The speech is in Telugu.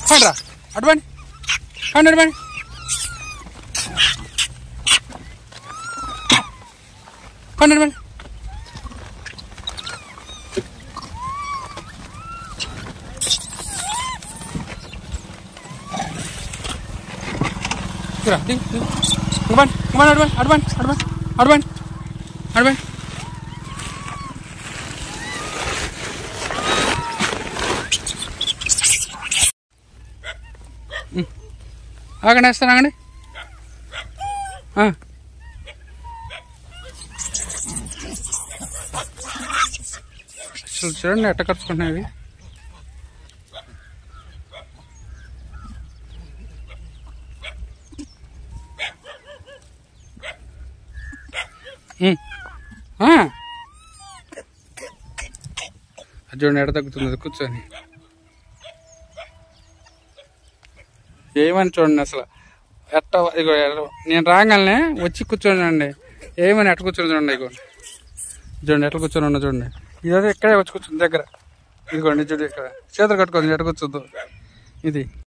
పండ్రా అటువంటి పండి అటువంటి పండి అటువంటి అటువంటి ఆగండి వేస్తాను ఆగండి చూడండి ఎట్ట కరుచుకుంటున్నాయి అది చూడండి ఎడ తగ్గుతుంది కూర్చొని ఏమని చూడండి అసలు ఎట్ట ఇగో నేను రాగానే వచ్చి కూర్చోండి ఏమని ఎట్ట కూర్చొని చూడండి ఇగో చూడండి ఎట్లా కూర్చొని ఉన్నా చూడండి ఇదైతే ఇక్కడే వచ్చి కూర్చుంది దగ్గర ఇదిగోండి చూడండి ఇక్కడ చేతులు కట్టుకోండి ఎట్ట కూర్చోద్దు ఇది